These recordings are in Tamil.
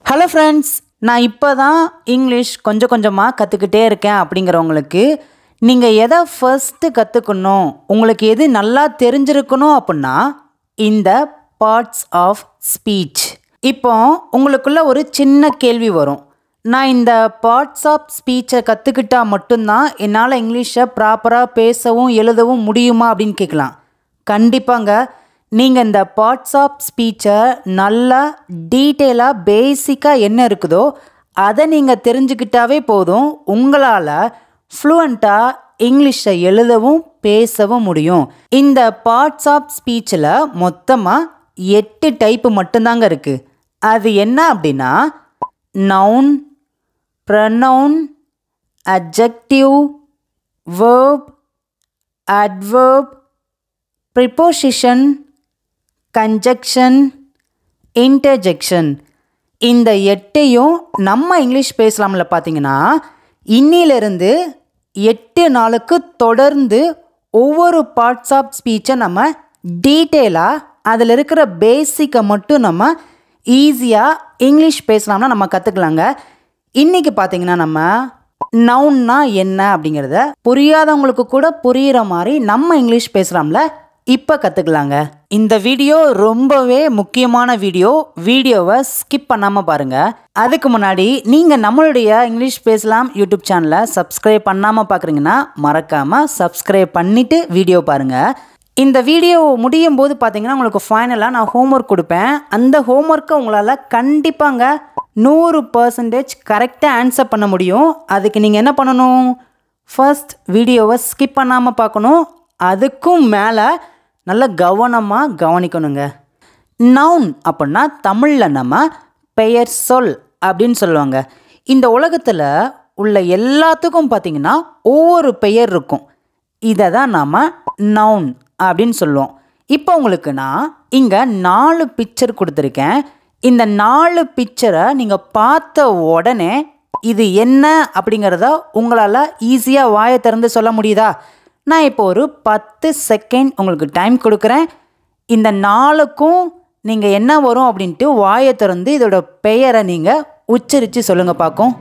ஹலோ ஃப்ரெண்ட்ஸ், நான் இப்போ தான் இங்கிலீஷ் கொஞ்சம் கொஞ்சமாக கற்றுக்கிட்டே இருக்கேன். அப்படிங்கிறவங்களுக்கு நீங்கள் எதை ஃபர்ஸ்ட்டு கற்றுக்கணும், உங்களுக்கு எது நல்லா தெரிஞ்சிருக்கணும் அப்படின்னா இந்த பார்ட்ஸ் ஆஃப் ஸ்பீச். இப்போ உங்களுக்குள்ள ஒரு சின்ன கேள்வி வரும், நான் இந்த பார்ட்ஸ் ஆஃப் ஸ்பீச்சை கற்றுக்கிட்டா மட்டும்தான் என்னால் இங்கிலீஷை ப்ராப்பராக பேசவும் எழுதவும் முடியுமா அப்படின்னு கேட்கலாம். கண்டிப்பாங்க. நீங்கள் இந்த பார்ட்ஸ் ஆஃப் ஸ்பீச்சை நல்லா டீட்டெயிலாக பேசிக்காக என்ன இருக்குதோ அதை நீங்கள் தெரிஞ்சுக்கிட்டாவே போதும், உங்களால் ஃப்ளூவண்ட்டாக இங்கிலீஷை எழுதவும் பேசவும் முடியும். இந்த பார்ட்ஸ் ஆஃப் ஸ்பீச்சில் மொத்தமாக 8 டைப்பு மட்டும்தாங்க இருக்குது. அது என்ன அப்படின்னா noun, pronoun, adjective, verb, adverb, preposition, conjunction, interjection. இந்த 8ஐயும் நம்ம இங்கிலீஷ் பேசலாம்ல பார்த்தீங்கன்னா இன்னிலிருந்து 8 நாளுக்கு தொடர்ந்து ஒவ்வொரு பார்ட்ஸ் ஆஃப் ஸ்பீச்சை நம்ம டீட்டெயிலாக அதில் இருக்கிற பேசிக்கை மட்டும் நம்ம ஈஸியாக இங்கிலீஷ் பேசலாம்னா நம்ம கற்றுக்கலாங்க. இன்றைக்கி பார்த்தீங்கன்னா நம்ம நவுன்னா என்ன அப்படிங்கிறத புரியாதவங்களுக்கு கூட புரிகிற மாதிரி நம்ம இங்கிலீஷ் பேசலாம்ல, இப்போ கற்றுக்கலாங்க. இந்த வீடியோ ரொம்பவே முக்கியமான வீடியோவை ஸ்கிப் பண்ணாமல் பாருங்கள். அதுக்கு முன்னாடி நீங்கள் நம்மளுடைய இங்கிலீஷ் பேசலாம் யூடியூப் சேனலை சப்ஸ்கிரைப் பண்ணாமல் பார்க்குறீங்கன்னா மறக்காமல் சப்ஸ்கிரைப் பண்ணிவிட்டு வீடியோ பாருங்கள். இந்த வீடியோ முடியும் போது பார்த்தீங்கன்னா உங்களுக்கு ஃபைனலாக நான் ஹோம்ஒர்க் கொடுப்பேன். அந்த ஹோம்ஒர்க்கை உங்களால் கண்டிப்பாங்க 100% கரெக்டாக ஆன்சர் பண்ண முடியும். அதுக்கு நீங்கள் என்ன பண்ணணும், ஃபர்ஸ்ட் வீடியோவை ஸ்கிப் பண்ணாமல் பார்க்கணும். அதுக்கும் மேலே நல்ல கவனமாக கவனிக்கணுங்க. நவுன் அப்படின்னா தமிழில் நம்ம பெயர் சொல் அப்படின்னு சொல்லுவாங்க. இந்த உலகத்தில் உள்ள எல்லாத்துக்கும் பார்த்திங்கன்னா ஒவ்வொரு பெயர் இருக்கும். இதை தான் நாம் நவுன் அப்படின்னு சொல்லுவோம். இப்போ உங்களுக்கு நான் இங்கே 4 பிக்சர் கொடுத்துருக்கேன். இந்த 4 பிக்சரை நீங்கள் பார்த்த உடனே இது என்ன அப்படிங்கிறத உங்களால் ஈஸியாக வாயை திறந்து சொல்ல முடியுதா? நான் இப்போ ஒரு 10 செகண்ட் உங்களுக்கு டைம் கொடுக்குறேன். இந்த 4க்கும் நீங்கள் என்ன வரும் அப்படின்ட்டு வாயை திறந்து இதோட பெயரை நீங்கள் உச்சரித்து சொல்லுங்கள் பார்க்கும்.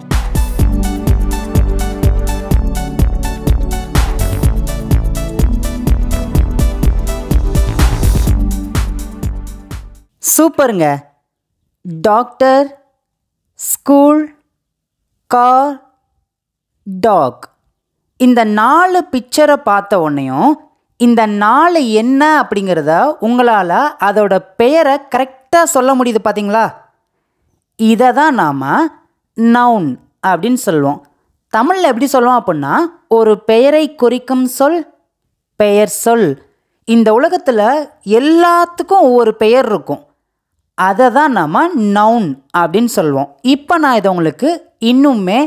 சூப்பருங்க. Doctor, school, car, dog. இந்த 4 பிக்சரை பார்த்த உடனேயும் இந்த 4 என்ன அப்படிங்கிறத உங்களால் அதோட பெயரை கரெக்டாக சொல்ல முடியுது பார்த்தீங்களா? இதை தான் நாம் நவுன் அப்படின்னு சொல்லுவோம். தமிழில் எப்படி சொல்லுவோம் அப்படின்னா ஒரு பெயரை குறிக்கும் சொல் பெயர் சொல். இந்த உலகத்தில் எல்லாத்துக்கும் ஒவ்வொரு பெயர் இருக்கும். அதை தான் நாம் நவுன் அப்படின்னு சொல்லுவோம். இப்போ நான் இதை உங்களுக்கு இன்னுமே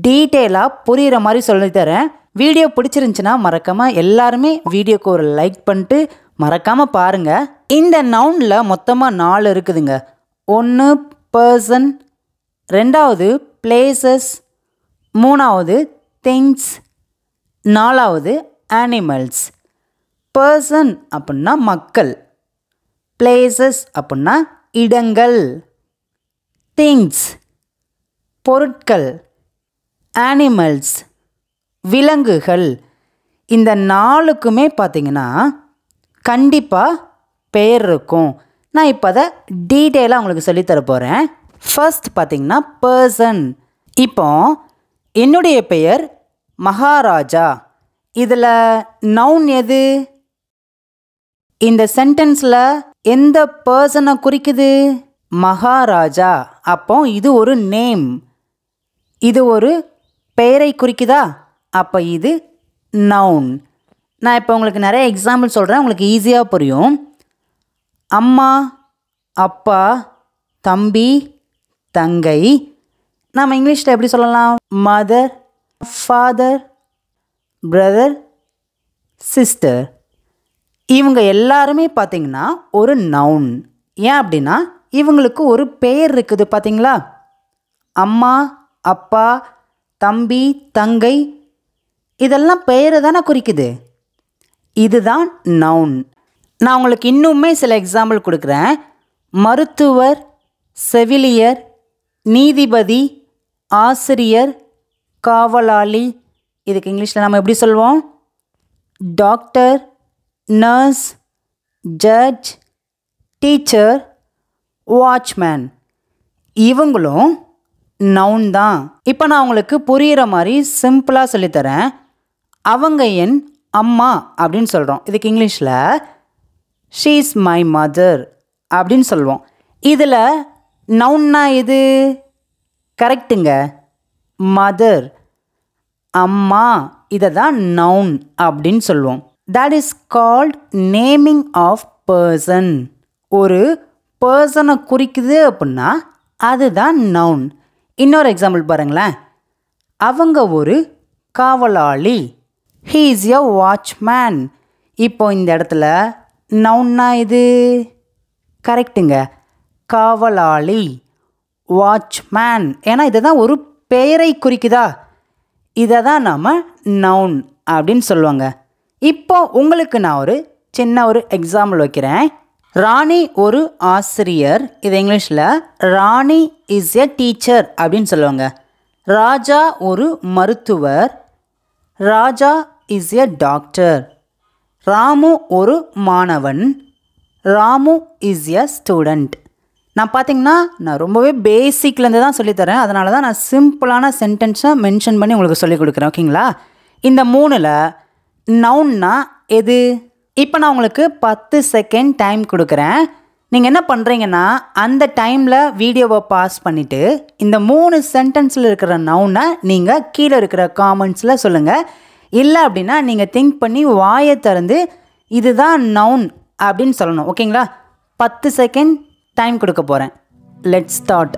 டீட்டெயிலாக புரிகிற மாதிரி சொல்லித்தரேன். வீடியோ பிடிச்சிருந்துச்சின்னா மறக்காமல் எல்லாருமே வீடியோக்கு ஒரு லைக் பண்ணிட்டு மறக்காமல் பாருங்கள். இந்த நவுனில் மொத்தமாக 4 இருக்குதுங்க. 1 பர்சன், 2வது பிளேசஸ், 3வது திங்ஸ், 4வது அனிமல்ஸ். பர்சன் அப்படின்னா மக்கள், பிளேசஸ் அப்படின்னா இடங்கள், திங்ஸ் பொருட்கள், அனிமல்ஸ் விலங்குகள். இந்த 4க்குமே பார்த்திங்கன்னா கண்டிப்பாக பெயர் இருக்கும். நான் இப்போ அதை டீட்டெயிலாக உங்களுக்கு சொல்லித்தர போகிறேன். ஃபர்ஸ்ட் பார்த்திங்கன்னா பர்சன். இப்போ என்னுடைய பெயர் மகாராஜா. இதில் நவுன் எது? இந்த சென்டென்ஸில் எந்த பர்சனை குறிக்குது? மகாராஜா. அப்போ இது ஒரு நேம், இது ஒரு பெயரை குறிக்குதா? அப்போ இது நவுன். நான் இப்போ உங்களுக்கு நிறைய எக்ஸாம்பிள் சொல்கிறேன், உங்களுக்கு ஈஸியாக புரியும். அம்மா, அப்பா, தம்பி, தங்கை. நம்ம இங்கிலீஷில் எப்படி சொல்லலாம்? Mother, father, brother, sister. இவங்க எல்லாருமே பார்த்திங்கன்னா ஒரு நவுன். ஏன் அப்படின்னா இவங்களுக்கு ஒரு பெயர் இருக்குது பார்த்தீங்களா? அம்மா, அப்பா, தம்பி, தங்கை, இதெல்லாம் பெயரை தானே குறிக்குது. இதுதான் நவுன். நான் உங்களுக்கு இன்னுமே சில எக்ஸாம்பிள் கொடுக்குறேன். மருத்துவர், செவிலியர், நீதிபதி, ஆசிரியர், காவலாளி. இதுக்கு இங்கிலீஷில் நம்ம எப்படி சொல்வோம்? Doctor, nurse, judge, teacher, watchman. இவங்களும் நவுன் தான். இப்போ நான் உங்களுக்கு புரிகிற மாதிரி சிம்பிளாக சொல்லித்தரேன். அவங்க என் அம்மா அப்படின்னு சொல்கிறோம். இதுக்கு இங்கிலீஷில் ஷீ இஸ் மை மதர் அப்படின்னு சொல்லுவோம். இதில் நவுன்னா இது கரெக்டுங்க, மதர், அம்மா. இதை தான் நவுன் அப்படின்னு சொல்லுவோம். That is called naming of person. ஒரு பர்சனை குறிக்குது அப்படின்னா அதுதான் நவுன். இன்னொரு எக்ஸாம்பிள் பாருங்களேன். அவங்க ஒரு காவலாளி. He is a watchman. இப்போ இந்த இடத்துல நவுன்னா இது கரெக்டுங்க, காவலாளி, வாட்ச்மேன். ஏன்னா இதை தான் ஒரு பெயரை குறிக்குதா, இதை தான் நாம் நவுன் அப்படின்னு சொல்லுவாங்க. இப்போ உங்களுக்கு நான் ஒரு சின்ன எக்ஸாம்பிள் வைக்கிறேன். ராணி ஒரு ஆசிரியர். இது இங்கிலீஷில் ராணி இஸ் எ டீச்சர் அப்படின்னு சொல்லுவாங்க. ராஜா ஒரு மருத்துவர். ராஜா இஸ் எ டாக்டர். ராமு ஒரு மாணவன். Ramu is a student. நான் பார்த்தீங்கன்னா நான் ரொம்பவே பேசிக்லேருந்து தான் சொல்லித்தரேன். அதனால தான் நான் சிம்பிளான சென்டென்ஸை மென்ஷன் பண்ணி உங்களுக்கு சொல்லிக் கொடுக்குறேன். ஓகேங்களா? இந்த 3ல் நவுன்னா எது? இப்போ நான் உங்களுக்கு 10 செகண்ட் டைம் கொடுக்குறேன். நீங்கள் என்ன பண்ணுறீங்கன்னா அந்த டைமில் வீடியோவை பாஸ் பண்ணிவிட்டு இந்த 3 சென்டென்ஸில் இருக்கிற நவுனை நீங்கள் கீழே இருக்கிற காமெண்ட்ஸில் சொல்லுங்கள். இல்லை அப்படின்னா நீங்கள் திங்க் பண்ணி வாயை திறந்து இதுதான் நவுன் அப்படின்னு சொல்லணும். ஓகேங்களா? 10 செகண்ட் டைம் கொடுக்க போகிறேன். Let's start.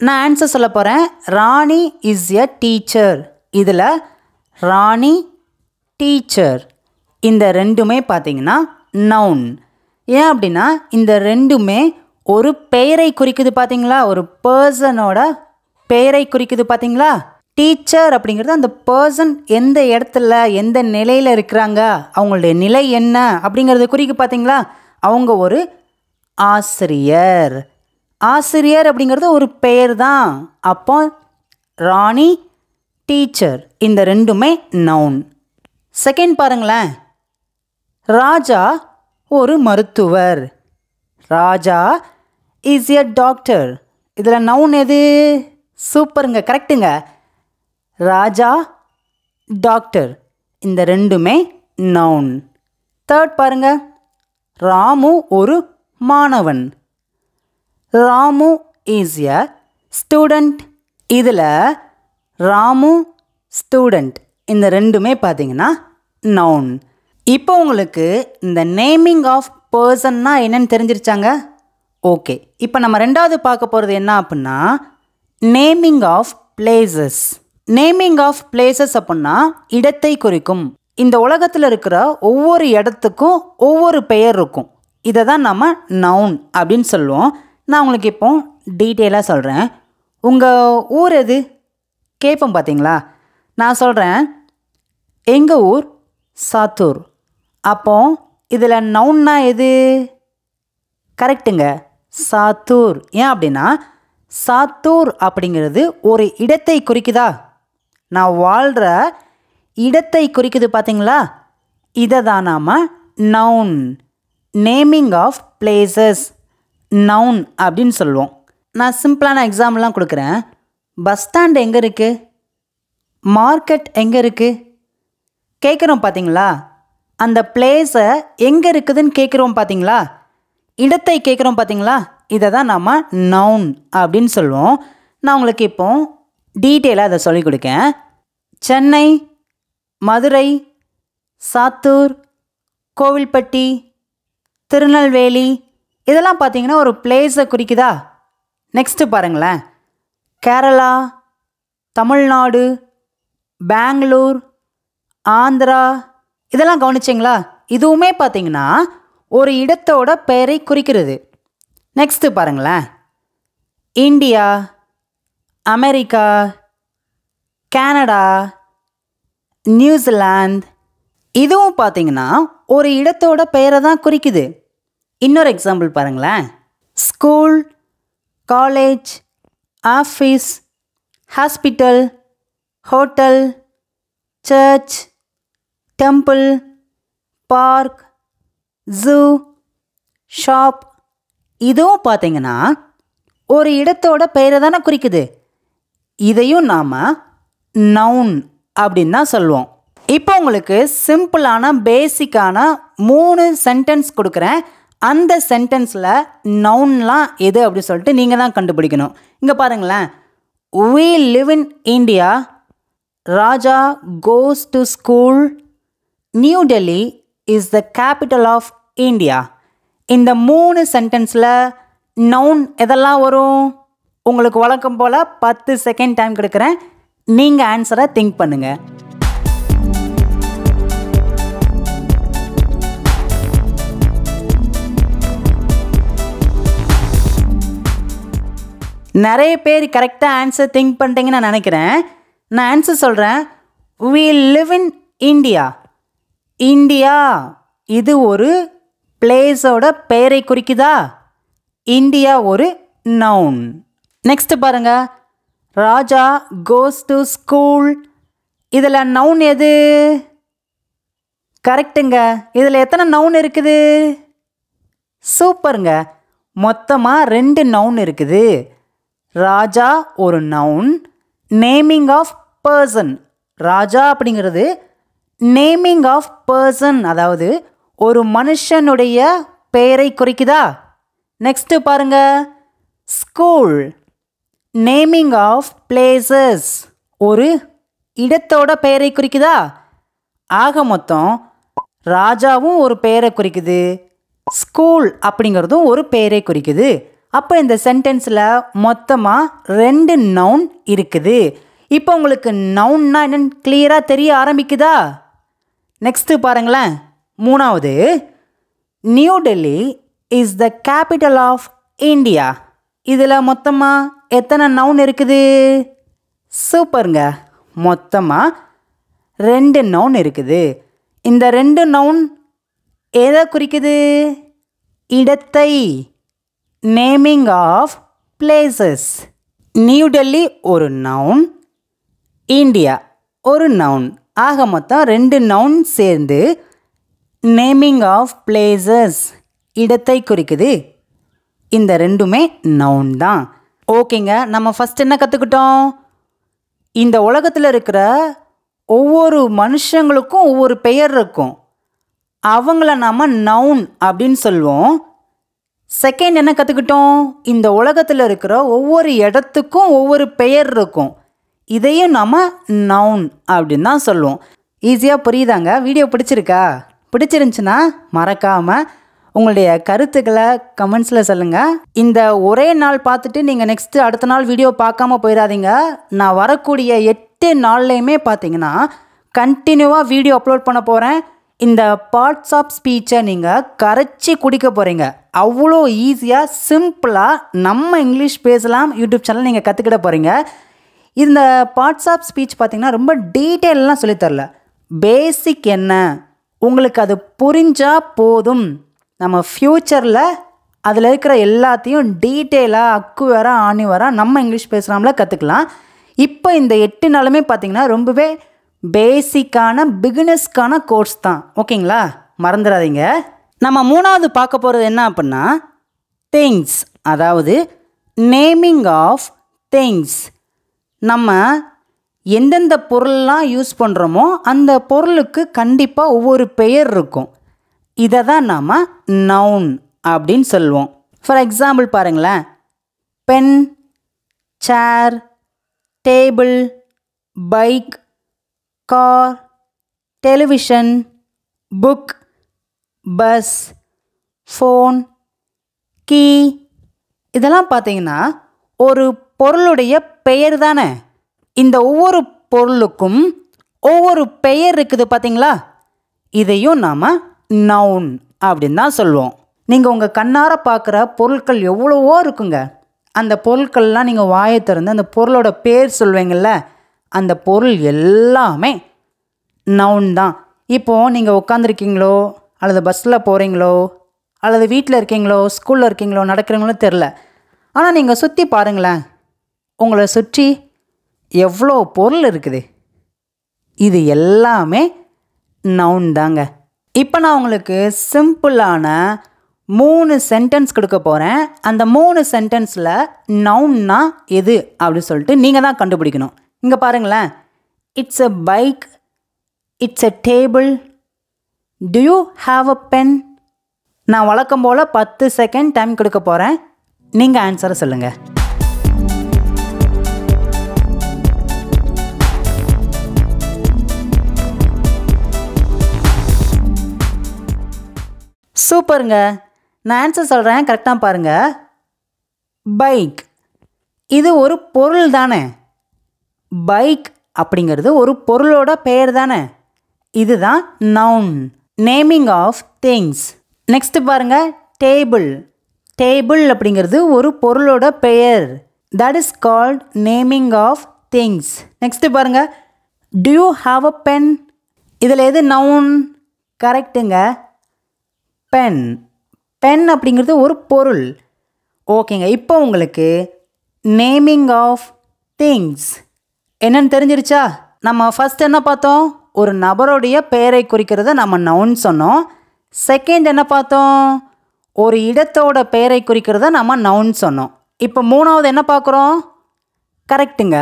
நான் ஆன்சர் சொல்ல போகிறேன். ராணி இஸ் எ டீச்சர். இதில் ராணி, டீச்சர் இந்த ரெண்டுமே பார்த்தீங்கன்னா நவுன். ஏன் அப்படின்னா இந்த ரெண்டுமே ஒரு பெயரை குறிக்குது. பார்த்தீங்களா? ஒரு பர்சனோட பெயரை குறிக்குது. பார்த்தீங்களா? டீச்சர் அப்படிங்கிறது அந்த பர்சன் எந்த இடத்துல எந்த நிலையில் இருக்கிறாங்க, அவங்களுடைய நிலை என்ன அப்படிங்கிறது குறிக்கு. பார்த்தீங்களா? அவங்க ஒரு ஆசிரியர். ஆசிரியர் அப்படிங்கிறது ஒரு பெயர் தான். அப்போ ராணி, டீச்சர் இந்த ரெண்டுமே நவுன். செகண்ட் பாருங்களேன். ராஜா ஒரு மருத்துவர். ராஜா இஸ் எ டாக்டர். இதில் நவுன் எது? சூப்பருங்க, கரெக்டுங்க. ராஜா, டாக்டர் இந்த ரெண்டுமே நவுன். தேர்ட் பாருங்க. ராமு ஒரு மாணவன். Ramu is a student. இதில் ராமு, ஸ்டூடெண்ட் இந்த ரெண்டுமே பார்த்தீங்கன்னா நவுன். இப்போ உங்களுக்கு இந்த நேமிங் ஆஃப் பர்சன்னா என்னன்னு தெரிஞ்சிருச்சாங்க? ஓகே. இப்போ நம்ம ரெண்டாவது பார்க்க போகிறது என்ன அப்படின்னா naming of places. Naming of places அப்படின்னா இடத்தை குறிக்கும். இந்த உலகத்தில் இருக்கிற ஒவ்வொரு இடத்துக்கும் ஒவ்வொரு பெயர் இருக்கும். இதை தான் நம்ம நவுன் அப்படின்னு சொல்லுவோம். நான் உங்களுக்கு இப்போ டீட்டெயிலாக சொல்கிறேன். உங்கள் ஊர் எது கேட்போம் பார்த்தீங்களா? நான் சொல்கிறேன், எங்கள் ஊர் சாத்தூர். அப்போ இதில் நவுன்னா எது? கரெக்டுங்க, சாத்தூர். ஏன் அப்படின்னா சாத்தூர் அப்படிங்கிறது ஒரு இடத்தை குறிக்குதா, நான் வாழ்கிற இடத்தை குறிக்குது. பார்த்தீங்களா? இதை தான் நாம் noun, naming of places, noun அப்படின்னு சொல்லுவோம். நான் சிம்பிளான எக்ஸாம்பிள்லாம் கொடுக்குறேன். பஸ் ஸ்டாண்ட் எங்கே இருக்குது, மார்க்கெட் எங்கே இருக்குது கேட்குறோம் பார்த்தீங்களா? அந்த பிளேஸை எங்கே இருக்குதுன்னு கேட்குறோம் பார்த்தீங்களா? இடத்தை கேட்குறோம் பார்த்தீங்களா? இதை தான் நாம் நவுன் அப்படின்னு சொல்லுவோம். நான் உங்களுக்கு இப்போ டீட்டெயிலாக அதை சொல்லிக் கொடுக்கேன். சென்னை, மதுரை, சாத்தூர், கோவில்பட்டி, திருநெல்வேலி இதெல்லாம் பார்த்தீங்கன்னா ஒரு பிளேஸை குறிக்குதா? நெக்ஸ்ட்டு பாருங்களேன். கேரளா, தமிழ்நாடு, பெங்களூர், ஆந்திரா இதெல்லாம் கவனிச்சிங்களா? இதுவுமே பார்த்தீங்கன்னா ஒரு இடத்தோட பெயரை குறிக்கிறது. நெக்ஸ்ட்டு பாருங்களேன். India, America, Canada, New Zealand. இதுவும் பார்த்தீங்கன்னா ஒரு இடத்தோட பெயரை தான் குறிக்குது. இன்னொரு எக்ஸாம்பிள் பாருங்களேன். School, college, office, hospital, hotel, church, temple, park, zoo, shop. இதுவும் பார்த்தீங்கன்னா ஒரு இடத்தோட பெயரை தானே குறிக்குது. இதையும் நாம் நவுன் அப்படின்னு தான் சொல்லுவோம். இப்போ உங்களுக்கு சிம்பிளான பேசிக்கான 3 சென்டென்ஸ் கொடுக்குறேன். அந்த சென்டென்ஸில் நவுன்லாம் எது அப்படி சொல்லிட்டு நீங்கள் தான் கண்டுபிடிக்கணும். இங்கே பாருங்களேன். We live in India. Raja goes to school. New Delhi is the capital of India. இந்த 3 சென்டென்ஸில் நவுன் எதெல்லாம் வரும்? உங்களுக்கு வழக்கம் போல் 10 செகண்ட் டைம் கொடுக்குறேன். நீங்கள் ஆன்சரை திங்க் பண்ணுங்கள். நிறைய பேர் கரெக்டாக ஆன்சர் திங்க் பண்ணிட்டீங்கன்னு நான் நினைக்கிறேன். நான் ஆன்சர் சொல்கிறேன். We live in India. India இது ஒரு பிளேஸோட பெயரை குறிக்குதா? இந்தியா ஒரு நவுன். நெக்ஸ்ட் பாருங்க. ராஜா கோஸ் டு ஸ்கூல். இதில் நவுன் எது? கரெக்டுங்க. இதில் எத்தனை நவுன் இருக்குது? சூப்பருங்க. மொத்தமாக 2 நவுன் இருக்குது. ராஜா ஒரு noun. Naming of person. Raja அப்படிங்கிறது நேமிங் ஆஃப் பர்சன், அதாவது ஒரு மனுஷனுடைய பெயரை குறிக்குதா? நெக்ஸ்ட்டு பாருங்க. ஸ்கூல் நேமிங் ஆஃப் பிளேசஸ், ஒரு இடத்தோட பெயரை குறிக்குதா? ஆக மொத்தம் ராஜாவும் ஒரு பெயரை குறிக்குது, ஸ்கூல் அப்படிங்கிறதும் ஒரு பெயரை குறிக்குது. அப்போ இந்த சென்டென்ஸில் மொத்தமாக 2 நவுன் இருக்குது. இப்போ உங்களுக்கு நவுன்னா என்னன்னு கிளியராக தெரிய ஆரம்பிக்குதா? நெக்ஸ்ட்டு பாருங்களேன். 3வது. New Delhi is the capital of India. இதில் மொத்தமாக எத்தனை நவுன் இருக்குது? சூப்பருங்க. மொத்தமாக 2 நவுன் இருக்குது. இந்த 2 நவுன் எதை குறிக்குது? இடத்தை. Naming of places. New Delhi ஒரு நவுன், இந்தியா ஒரு நவுன். ஆக மொத்தம் 2 நவுன் சேர்ந்து நேமிங் ஆஃப் பிளேசஸ், இடத்தை குறிக்குது. இந்த 2மே நவுன் தான். ஓகேங்க. நம்ம ஃபஸ்ட் என்ன கற்றுக்கிட்டோம்? இந்த உலகத்தில் இருக்கிற ஒவ்வொரு மனுஷங்களுக்கும் ஒவ்வொரு பெயர் இருக்கும். அவங்கள நாம் நவுன் அப்படின்னு சொல்லுவோம். செகண்ட் என்ன கற்றுக்கிட்டோம்? இந்த உலகத்தில் இருக்கிற ஒவ்வொரு இடத்துக்கும் ஒவ்வொரு பெயர் இருக்கும். இதையும் நாம் நவுன் அப்படின்னு தான் சொல்லுவோம். ஈஸியாக புரியுதாங்க? வீடியோ பிடிச்சிருக்கா? பிடிச்சிருந்துச்சுன்னா மறக்காமல் உங்களுடைய கருத்துக்களை கமெண்ட்ஸில் சொல்லுங்கள். இந்த ஒரே நாள் பார்த்துட்டு நீங்கள் நெக்ஸ்ட்டு அடுத்த நாள் வீடியோ பார்க்காம போயிடாதீங்க. நான் வரக்கூடிய 8 நாள்லையுமே பார்த்தீங்கன்னா கண்டினியூவாக வீடியோ அப்லோட் பண்ண போகிறேன். இந்த பார்ட்ஸ் ஆஃப் ஸ்பீச்சை நீங்கள் கரைச்சி குடிக்க போகிறீங்க. அவ்வளோ ஈஸியாக சிம்பிளாக நம்ம இங்கிலீஷ் பேசலாம் யூடியூப் சேனல் நீங்கள் கற்றுக்கிட போகிறீங்க. இந்த பார்ட்ஸ் ஆஃப் ஸ்பீச் பார்த்திங்கன்னா ரொம்ப டீட்டெயிலெலாம் சொல்லித்தரல. பேசிக் என்ன, உங்களுக்கு அது புரிஞ்சால் போதும். நம்ம ஃப்யூச்சரில் அதில் இருக்கிற எல்லாத்தையும் டீட்டெயிலாக அக்குவராக ஆணிவராக நம்ம இங்கிலீஷ் பேசுகிறாமல கற்றுக்கலாம். இப்போ இந்த 8 நாளுமே பார்த்திங்கன்னா ரொம்பவே பேசிக்கான பிகினர்ஸ்க்கான கோர்ஸ் தான். ஓகேங்களா? மறந்துடாதீங்க. நம்ம 3வது பார்க்க போகிறது என்ன அப்படின்னா திங்ஸ், அதாவது நேமிங் ஆஃப் திங்ஸ். நம்ம எந்தெந்த பொருள்லாம் யூஸ் பண்ணுறோமோ அந்த பொருளுக்கு கண்டிப்பாக ஒவ்வொரு பெயர் இருக்கும். இதை தான் நாம் நவுன் அப்படின்னு சொல்லுவோம். ஃபார் எக்ஸாம்பிள் பாருங்களேன். Pen, chair, table, bike, car, television, book, bus, phone, key. இதெல்லாம் பார்த்தீங்கன்னா ஒரு பொருளுடைய பெயர் தானே. இந்த ஒவ்வொரு பொருளுக்கும் ஒவ்வொரு பெயர் இருக்குது பார்த்தீங்களா? இதையும் நாம் நவுன் அப்படின்னு தான் சொல்லுவோம். நீங்கள் உங்கள் கண்ணார பார்க்குற பொருட்கள் எவ்வளவோ இருக்குங்க. அந்த பொருட்கள்லாம் நீங்கள் வாயை திறந்து அந்த பொருளோட பேர் சொல்வீங்கள்ல, அந்த பொருள் எல்லாமே நவுன் தான். இப்போது நீங்கள் உட்காந்துருக்கீங்களோ அல்லது பஸ்ஸில் போகிறீங்களோ அல்லது வீட்டில் இருக்கீங்களோ ஸ்கூலில் இருக்கீங்களோ நடக்கிறீங்களோ தெரில, ஆனால் நீங்கள் சுற்றி பாருங்களேன், உங்களை சுற்றி எவ்வளோ பொருள் இருக்குது. இது எல்லாமே நவுன் தாங்க. இப்போ நான் உங்களுக்கு சிம்பிளான 3 சென்டென்ஸ் கொடுக்க போகிறேன். அந்த 3 சென்டென்ஸில் நவுன்னா எது அப்படின்னு சொல்லிட்டு நீங்கள் தான் கண்டுபிடிக்கணும். இங்கே பாருங்களேன், it's a bike, it's a table, do you have a pen. நான் வழக்கம் போல் 10 செகண்ட் டைம் கொடுக்க போகிறேன். நீங்கள் ஆன்சரை சொல்லுங்கள். சூப்பருங்க. நான் ஆன்சர் சொல்கிறேன், கரெக்டாக பாருங்கள். பைக் இது ஒரு பொருள் தானே. பைக் அப்படிங்கிறது ஒரு பொருளோட பெயர் தானே. இதுதான் noun, naming of things. Next பாருங்கள், டேபிள். டேபிள் அப்படிங்கிறது ஒரு பொருளோட பெயர். That is called naming of things. Next பாருங்கள், do you have a pen. இதில் எது நவுன்? கரெக்டுங்க, பென். பென் அப்படிங்கிறது ஒரு பொருள். ஓகேங்க, இப்போ உங்களுக்கு நேமிங் ஆஃப் திங்ஸ் என்னன்னு தெரிஞ்சிருச்சா? நம்ம ஃபஸ்ட் என்ன பார்த்தோம்? ஒரு நபருடைய பெயரை குறிக்கிறத நம்ம நவுன் சொன்னோம். செகண்ட் என்ன பார்த்தோம்? ஒரு இடத்தோட பெயரை குறிக்கிறத நம்ம நவுன் சொன்னோம். இப்போ மூணாவது என்ன பார்க்குறோம்? கரெக்டுங்க,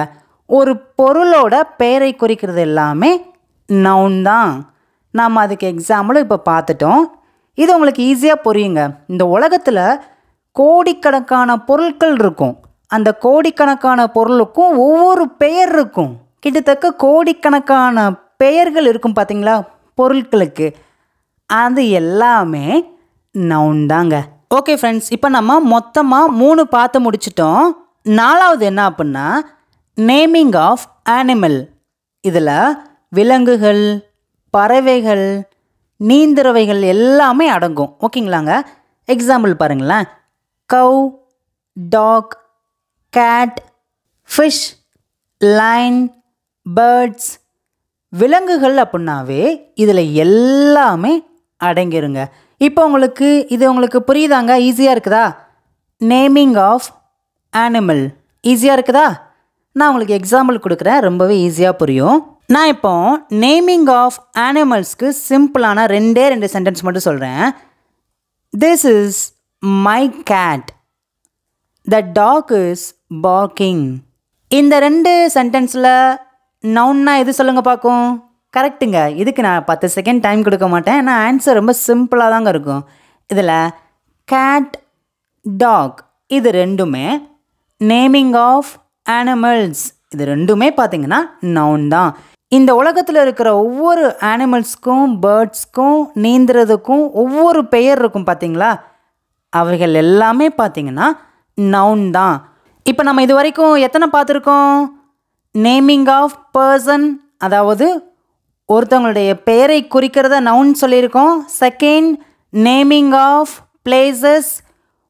ஒரு பொருளோட பெயரை குறிக்கிறது எல்லாமே நவுன் தான். நாம் அதுக்கு எக்ஸாம்பிள் இப்போ பார்த்துட்டோம். இது உங்களுக்கு ஈஸியாக புரியுங்க. இந்த உலகத்தில் கோடிக்கணக்கான பொருட்கள் இருக்கும். அந்த கோடிக்கணக்கான பொருளுக்கும் ஒவ்வொரு பெயர் இருக்கும். கிட்டத்தட்ட கோடிக்கணக்கான பெயர்கள் இருக்கும் பார்த்தீங்களா பொருட்களுக்கு. அது எல்லாமே நவுன் தாங்க. ஓகே ஃப்ரெண்ட்ஸ், இப்போ நம்ம மொத்தமாக 3 பார்த்து முடிச்சிட்டோம். 4வது என்ன அப்படின்னா நேமிங் ஆஃப் அனிமல். இதில் விலங்குகள், பறவைகள், நீந்திரவைகள் எல்லாமே அடங்கும். ஓகேங்களாங்க. எக்ஸாம்பிள் பாருங்களேன், cow, dog, cat, fish, lion, birds. விலங்குகள் அப்படின்னாவே இதில் எல்லாமே அடங்கிருங்க. இப்போ இது உங்களுக்கு புரியுதாங்க? ஈஸியாக இருக்குதா? நேமிங் ஆஃப் அனிமல் ஈஸியாக இருக்குதா? நான் உங்களுக்கு எக்ஸாம்பிள் கொடுக்குறேன், ரொம்பவே ஈஸியாக புரியும். நான் இப்போ நேமிங் ஆஃப் அனிமல்ஸ்க்கு சிம்பிளான 2 சென்டென்ஸ் மட்டும் சொல்கிறேன். This is my cat, the dog is barking. இந்த 2 சென்டென்ஸில் நவுன்னா எது சொல்லுங்கள் பார்க்கும்? கரெக்டுங்க. இதுக்கு நான் 10 செகண்ட் டைம் கொடுக்க மாட்டேன். ஏன்னா ஆன்சர் ரொம்ப சிம்பிளாக தாங்க இருக்கும். இதில் கேட், டாக் இது ரெண்டுமே நேமிங் ஆஃப் அனிமல்ஸ். இது ரெண்டுமே பார்த்தீங்கன்னா நவுன் தான். இந்த உலகத்தில் இருக்கிற ஒவ்வொரு அனிமல்ஸ்க்கும், பேர்ட்ஸ்க்கும், நீந்துறதுக்கும் ஒவ்வொரு பெயர் இருக்கும் பார்த்தீங்களா? அவைகள் எல்லாமே பார்த்தீங்கன்னா நவுன் தான். இப்போ நம்ம இது வரைக்கும் எத்தனை பார்த்துருக்கோம்? நேமிங் ஆஃப் பர்சன், அதாவது ஒருத்தவங்களுடைய பெயரை குறிக்கிறத நவுன் சொல்லியிருக்கோம். செகண்ட், நேமிங் ஆஃப் பிளேசஸ்,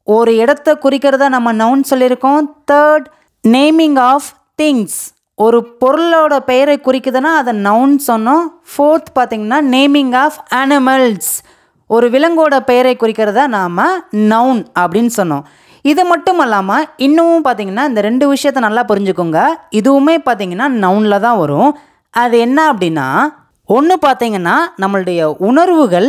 ஒரு இடத்தை குறிக்கிறத நம்ம நவுன் சொல்லியிருக்கோம். தேர்ட், நேமிங் ஆஃப் திங்ஸ், ஒரு பொருளோட பெயரை குறிக்குதுன்னா அதை நவுன் சொன்னோம். ஃபோர்த் பார்த்திங்கன்னா நேமிங் ஆஃப் அனிமல்ஸ், ஒரு விலங்கோட பெயரை குறிக்கிறத நாம் நவுன் அப்படின்னு சொன்னோம். இது மட்டும் இல்லாமல் இன்னமும் பார்த்திங்கன்னா இந்த 2 விஷயத்தை நல்லா புரிஞ்சுக்கோங்க. இதுவுமே பார்த்திங்கன்னா நவுனில் தான் வரும். அது என்ன அப்படின்னா, ஒன்று பார்த்திங்கன்னா நம்மளுடைய உணர்வுகள்,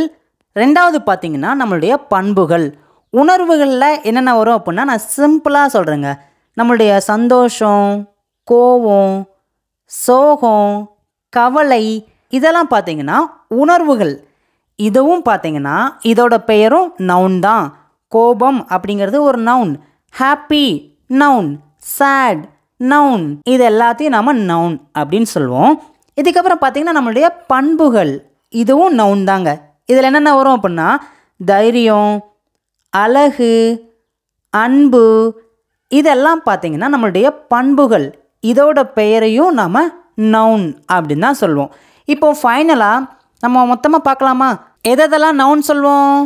2வது பார்த்திங்கன்னா நம்மளுடைய பண்புகள். உணர்வுகளில் என்னென்ன வரும் அப்படின்னா நான் சிம்பிளாக சொல்கிறேங்க. நம்மளுடைய சந்தோஷம், கோபம், சோகம், கவலை இதெல்லாம் பார்த்திங்கன்னா உணர்வுகள். இதுவும் பார்த்திங்கன்னா இதோட பெயரும் நவுன் தான். கோபம் அப்படிங்கிறது ஒரு noun, happy noun, sad noun. இது எல்லாத்தையும் நாம் நவுன் அப்படின்னு சொல்லுவோம். இதுக்கப்புறம் பார்த்திங்கன்னா நம்மளுடைய பண்புகள், இதுவும் நவுன் தாங்க. இதில் என்னென்ன வரும் அப்படின்னா தைரியம், அழகு, அன்பு இதெல்லாம் பார்த்திங்கன்னா நம்மளுடைய பண்புகள். இதோட பெயரையும் நாம் நவுன் அப்படின்னு தான் சொல்லுவோம். இப்போது ஃபைனலாக நம்ம மொத்தமாக பார்க்கலாமா? எதெல்லாம் நவுன் சொல்லுவோம்?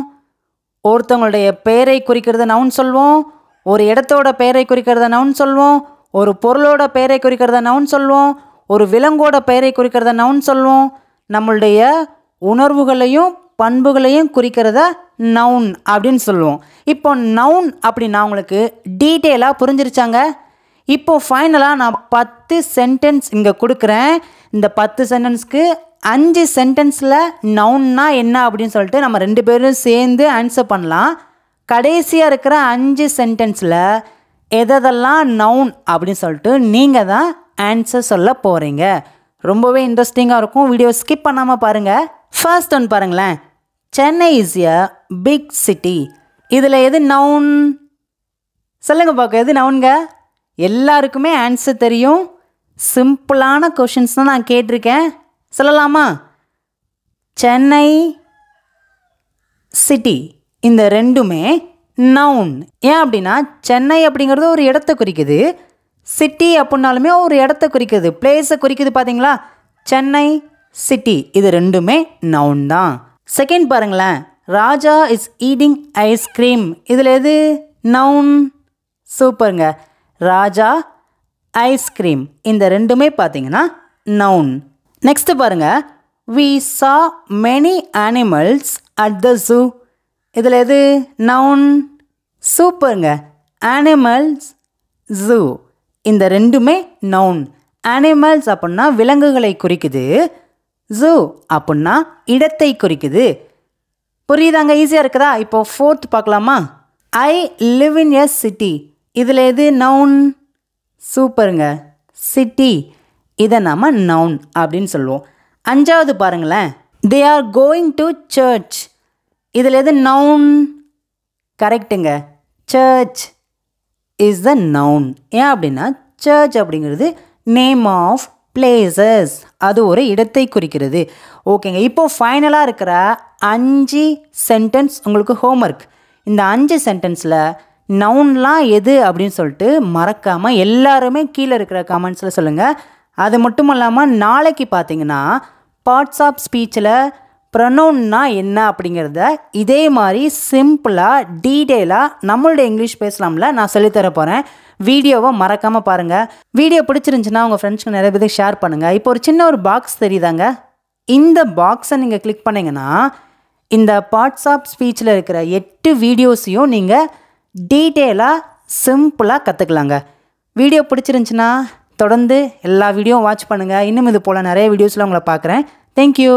ஒருத்தவங்களுடைய பெயரை குறிக்கிறத நவுன் சொல்லுவோம், ஒரு இடத்தோட பெயரை குறிக்கிறத நவுன் சொல்லுவோம், ஒரு பொருளோட பெயரை குறிக்கிறத நவுன் சொல்லுவோம், ஒரு விலங்கோட பெயரை குறிக்கிறத நவுன் சொல்லுவோம், நம்மளுடைய உணர்வுகளையும் பண்புகளையும் குறிக்கிறத நவுன் அப்படின்னு சொல்லுவோம். இப்போ நவுன் அப்படின்னா உங்களுக்கு டீட்டெயிலாக புரிஞ்சிருச்சாங்க? இப்போ ஃபைனலாக நான் 10 சென்டென்ஸ் இங்கே கொடுக்குறேன். இந்த 10 சென்டென்ஸ்க்கு 5 சென்டென்ஸில் நவுன்னா என்ன அப்படின்னு சொல்லிட்டு நம்ம 2 பேரும் சேர்ந்து ஆன்சர் பண்ணலாம். கடைசியாக இருக்கிற 5 சென்டென்ஸில் எதெல்லாம் நவுன் அப்படின்னு சொல்லிட்டு நீங்கள் தான் ஆன்சர் சொல்ல போகிறீங்க. ரொம்பவே இன்ட்ரெஸ்டிங்காக இருக்கும். வீடியோ ஸ்கிப் பண்ணாமல் பாருங்கள். ஃபர்ஸ்ட் ஒன் பாருங்களேன். Chennai is a big city. இதில் எது நவுன்? சொல்லுங்கள் பார்க்க, எது நவுன்ங்க? எல்லாருக்குமே ஆன்சர் தெரியும். சிம்பிளான கொஷின்ஸ் தான் நான் கேட்டிருக்கேன். சொல்லலாமா? சென்னை, சிட்டி, இந்த ரெண்டுமே நவுன். ஏன் அப்படின்னா சென்னை அப்படிங்கிறது ஒரு இடத்த குறிக்குது, சிட்டி அப்படின்னாலுமே ஒரு இடத்த குறிக்குது, பிளேஸை குறிக்குது. பார்த்தீங்களா? சென்னை, சிட்டி, இது ரெண்டுமே நவுன் தான். செகண்ட் பாருங்களேன். ராஜா இஸ் ஈட்டிங் ஐஸ்கிரீம். இதில் எது நவுன்? சூப்பருங்க. ராஜா, ஐஸ்கிரீம், இந்த ரெண்டுமே பார்த்தீங்கன்னா நவுன். நெக்ஸ்ட் பாருங்க. we saw many animals at the zoo. இதில் எது நவுன்? சூப்பருங்க. அனிமல்ஸ், ஜூ, இந்த ரெண்டுமே நவுன். அனிமல்ஸ் அப்படின்னா விலங்குகளை குறிக்குது, ஜூ அப்படின்னா இடத்தை குறிக்குது. புரியுதாங்க? ஈஸியாக இருக்குதா? இப்போ ஃபோர்த் பார்க்கலாமா? I live in a city. இதில் எது நவுன்? சூப்பருங்க. சிட்டி, இதை நாம் நவுன் அப்படின்னு சொல்லுவோம். அஞ்சாவது பாருங்களேன். They are going to church. இதில் எது நவுன்? கரெக்டுங்க. Church is the noun. ஏன் அப்படின்னா சர்ச் அப்படிங்கிறது நேம் ஆஃப் பிளேசஸ், அது ஒரு இடத்தை குறிக்கிறது. ஓகேங்க. இப்போது ஃபைனலாக இருக்கிற 5 சென்டென்ஸ் உங்களுக்கு ஹோம்ஒர்க். இந்த 5 சென்டென்ஸில் நவுன்லாம் எது அப்படின்னு சொல்லிட்டு மறக்காமல் எல்லாருமே கீழே இருக்கிற கமெண்ட்ஸில் சொல்லுங்கள். அது மட்டும் இல்லாமல் நாளைக்கு பார்த்தீங்கன்னா பார்ட்ஸ் ஆஃப் ஸ்பீச்சில் ப்ரொனவுன்னா என்ன அப்படிங்கிறத இதே மாதிரி சிம்பிளாக டீட்டெயிலாக நம்மளோட இங்கிலீஷ் பேசலாம்ல நான் சொல்லித்தர போகிறேன். வீடியோவை மறக்காமல் பாருங்கள். வீடியோ பிடிச்சிருந்துச்சுன்னா உங்கள் ஃப்ரெண்ட்ஸ்க்கு நிறைய பேருக்கு ஷேர் பண்ணுங்கள். இப்போ ஒரு சின்ன ஒரு பாக்ஸ் தெரியுதாங்க? இந்த பாக்ஸை நீங்கள் கிளிக் பண்ணிங்கன்னா இந்த பார்ட்ஸ் ஆஃப் ஸ்பீச்சில் இருக்கிற 8 வீடியோஸையும் நீங்கள் டீட்டெயிலாக சிம்பிளாக கற்றுக்கலாங்க. வீடியோ பிடிச்சிருந்துச்சுன்னா தொடர்ந்து எல்லா வீடியோவும் வாட்ச் பண்ணுங்கள். இன்னும் இது போல் நிறைய வீடியோஸில் உங்களை பார்க்குறேன். தேங்க்யூ.